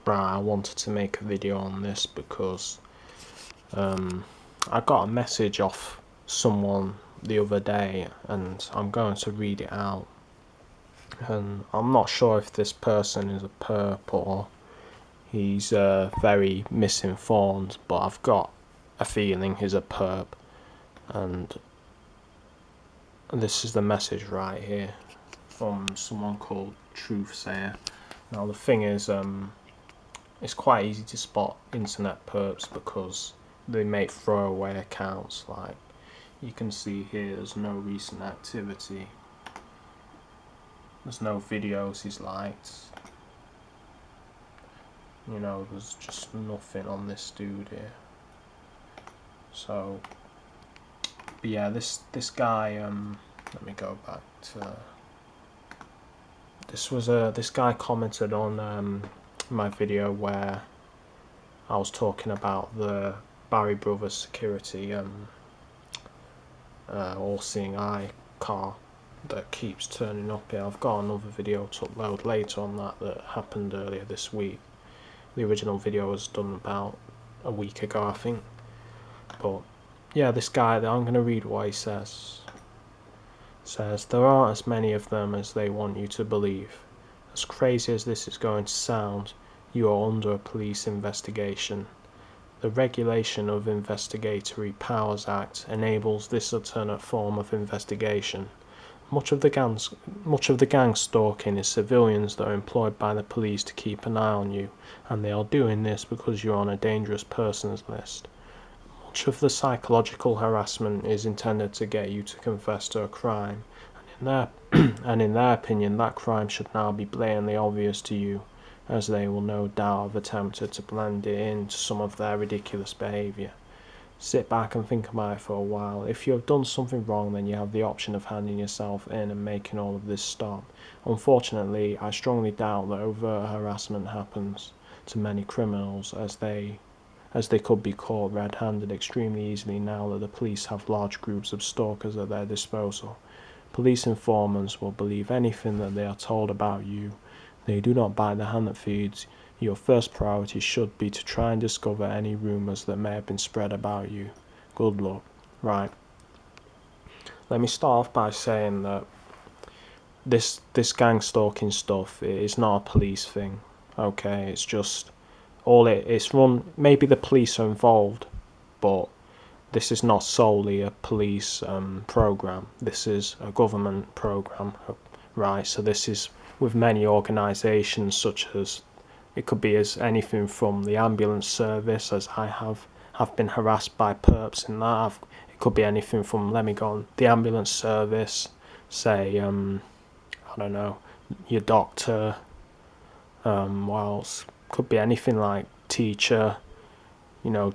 Right, I wanted to make a video on this because I got a message off someone the other day, and I'm going to read it out. And I'm not sure if this person is a perp or he's very misinformed, but I've got a feeling he's a perp. And this is the message right here from someone called Truthsayer. Now the thing is, it's quite easy to spot internet perps because they make throwaway accounts. Like you can see here, there's no recent activity, there's no videos he's liked, you know, there's just nothing on this dude here. So but yeah, this guy, let me go back to this guy commented on my video where I was talking about the Barry Brothers security all-seeing eye car that keeps turning up here. I've got another video to upload later on that happened earlier this week. The original video was done about a week ago, I think. But yeah, this guy, I'm going to read what he says. Says, there aren't as many of them as they want you to believe. As crazy as this is going to sound, you are under a police investigation. The Regulation of Investigatory Powers Act enables this alternate form of investigation. Much of the gang stalking is civilians that are employed by the police to keep an eye on you, and they are doing this because you're on a dangerous persons list. Much of the psychological harassment is intended to get you to confess to a crime, and in their opinion that crime should now be blatantly obvious to you, as they will no doubt have attempted to blend it into some of their ridiculous behaviour. Sit back and think about it for a while. If you have done something wrong, then you have the option of handing yourself in and making all of this stop. Unfortunately, I strongly doubt that overt harassment happens to many criminals, as they could be caught red-handed extremely easily now that the police have large groups of stalkers at their disposal. Police informants will believe anything that they are told about you. They do not bite the hand that feeds. Your first priority should be to try and discover any rumours that may have been spread about you. Good luck. Right. Let me start off by saying that this gang stalking stuff is not a police thing. Okay, it's just it's run. Maybe the police are involved, but this is not solely a police program. This is a government program, right? So this is with many organisations, such as it could be as anything from the ambulance service, as I have been harassed by perps in that. It could be anything from, let me go on, the ambulance service, say, I don't know, your doctor, what else? Could be anything like teacher, you know,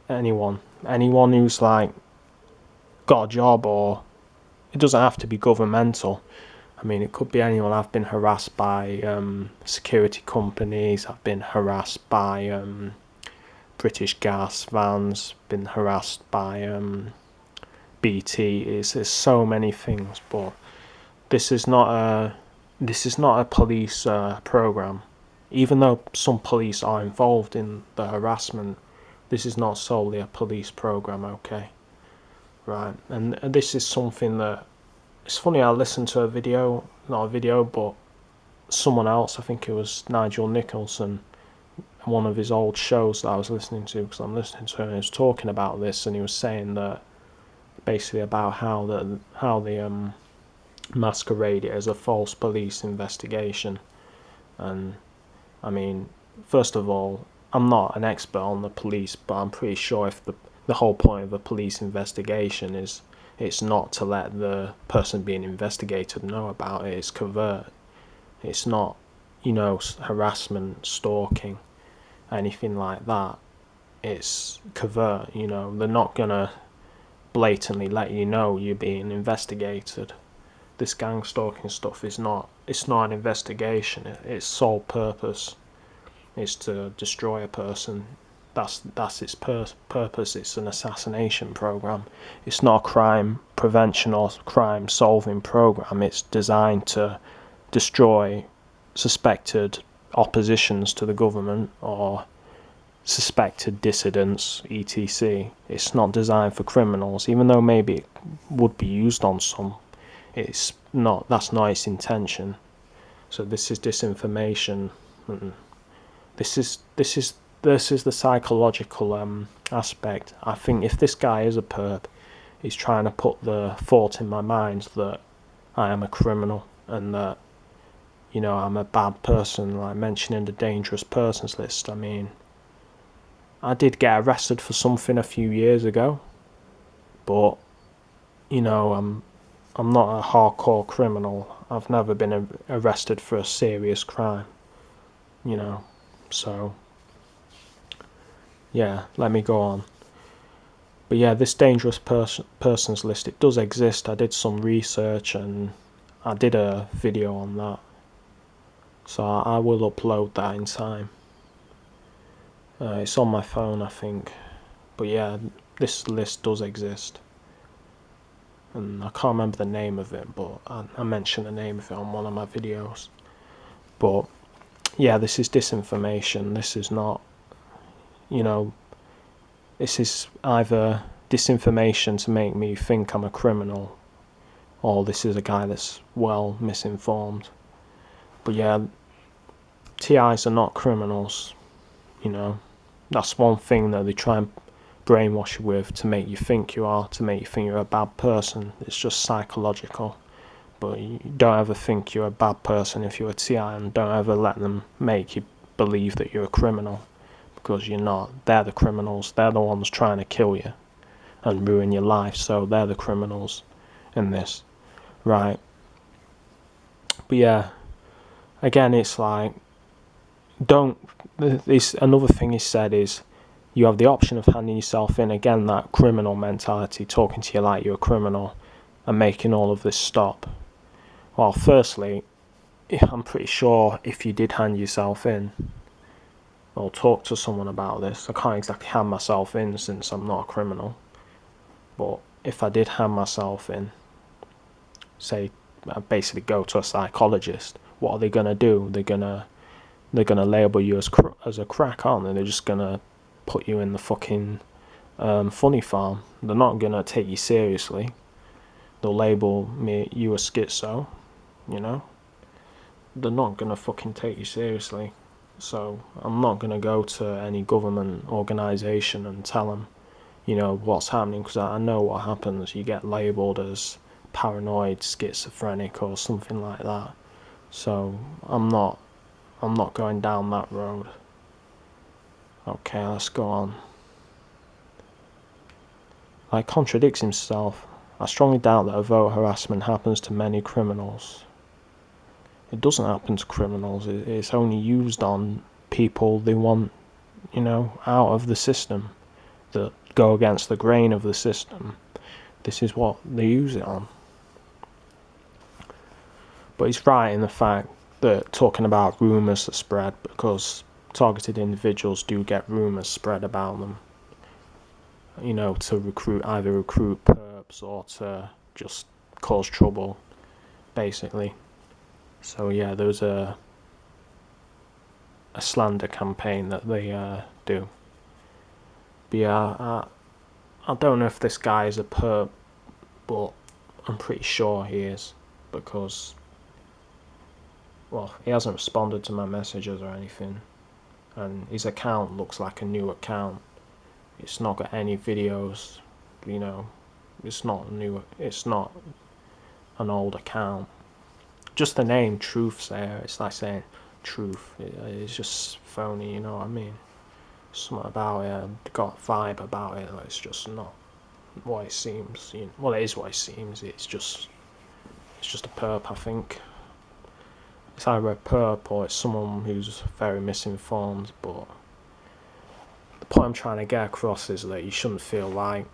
anyone who's like got a job, or it doesn't have to be governmental. I mean, it could be anyone. I've been harassed by security companies. I've been harassed by British Gas vans. Been harassed by BT. There's so many things, but this is not a police program. Even though some police are involved in the harassment, this is not solely a police program. Okay, right? And this is something that, it's funny, I listened to not a video, but someone else, I think it was Nigel Nicholson, one of his old shows that I was listening to, because I'm listening to him, and he was talking about this, and he was saying that, basically about how they masquerade it as a false police investigation. And, I mean, first of all, I'm not an expert on the police, but I'm pretty sure if the whole point of a police investigation is, it's not to let the person being investigated know about it. It's covert. It's not, harassment, stalking, anything like that. It's covert. They're not gonna blatantly let you know you're being investigated. This gang stalking stuff is not. It's not an investigation. Its sole purpose is to destroy a person. That's its purpose. It's an assassination program. It's not a crime prevention or crime solving program. It's designed to destroy suspected oppositions to the government or suspected dissidents, etc. It's not designed for criminals, even though maybe it would be used on some. It's not. That's not its intention. So this is disinformation. This is the psychological aspect. I think if this guy is a perp, he's trying to put the thought in my mind that I am a criminal and that, you know, I'm a bad person, like mentioning the dangerous persons list. I mean, I did get arrested for something a few years ago, but, you know, I'm not a hardcore criminal. I've never been arrested for a serious crime, you know, so, yeah, let me go on. But yeah, this dangerous persons list, it does exist. I did some research and I did a video on that. So I will upload that in time. It's on my phone, I think. But yeah, this list does exist. And I can't remember the name of it, but I mentioned the name of it on one of my videos. But yeah, this is disinformation. This is not, you know, this is either disinformation to make me think I'm a criminal, or this is a guy that's well misinformed. But yeah, TIs are not criminals, you know. That's one thing that they try and brainwash you with, to make you think you are, to make you think you're a bad person. It's just psychological. But you don't ever think you're a bad person if you're a TI, and don't ever let them make you believe that you're a criminal, because you're not. They're the criminals. They're the ones trying to kill you and ruin your life, so they're the criminals in this, right? But yeah, again, it's like, don't. This another thing he said is, you have the option of handing yourself in. Again, that criminal mentality, talking to you like you're a criminal and making all of this stop. Well, firstly, I'm pretty sure if you did hand yourself in or talk to someone about this, I can't exactly hand myself in since I'm not a criminal, but if I did hand myself in, say, I basically go to a psychologist, what are they going to do? They're gonna label you as a crack, aren't they? They're just gonna put you in the fucking funny farm. They're not gonna take you seriously. They'll label you a schizo, you know. They're not gonna fucking take you seriously. So I'm not gonna go to any government organisation and tell them, you know, what's happening, because I know what happens. You get labelled as paranoid, schizophrenic, or something like that. So I'm not going down that road. Okay, let's go on. Like, contradicts himself. I strongly doubt that voter harassment happens to many criminals. It doesn't happen to criminals. It's only used on people they want, you know, out of the system, that go against the grain of the system. This is what they use it on. But he's right in the fact that talking about rumours that spread, because targeted individuals do get rumours spread about them, you know, to either recruit perps or to just cause trouble, basically. So yeah, there's a slander campaign that they do. But yeah, I don't know if this guy is a perp, but I'm pretty sure he is, because, well, he hasn't responded to my messages or anything, and his account looks like a new account. It's not got any videos, you know. It's not new. It's not an old account. Just the name Truth's there. It's like saying Truth. It's just phony, you know what I mean? Something about it, got a vibe about it. It's just not what it seems. You know, well, it is what it seems. It's just a perp, I think. It's either a perp or it's someone who's very misinformed. But the point I'm trying to get across is that you shouldn't feel like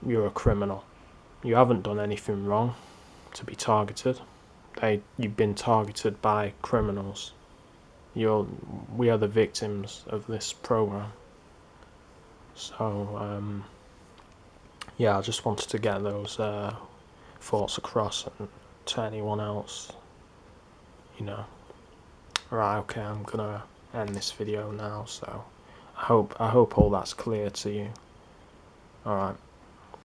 you're a criminal. You haven't done anything wrong to be targeted. You've been targeted by criminals. We are the victims of this program. So yeah, I just wanted to get those thoughts across, and to anyone else, you know. Right, okay, I'm gonna end this video now. So I hope all that's clear to you. Alright.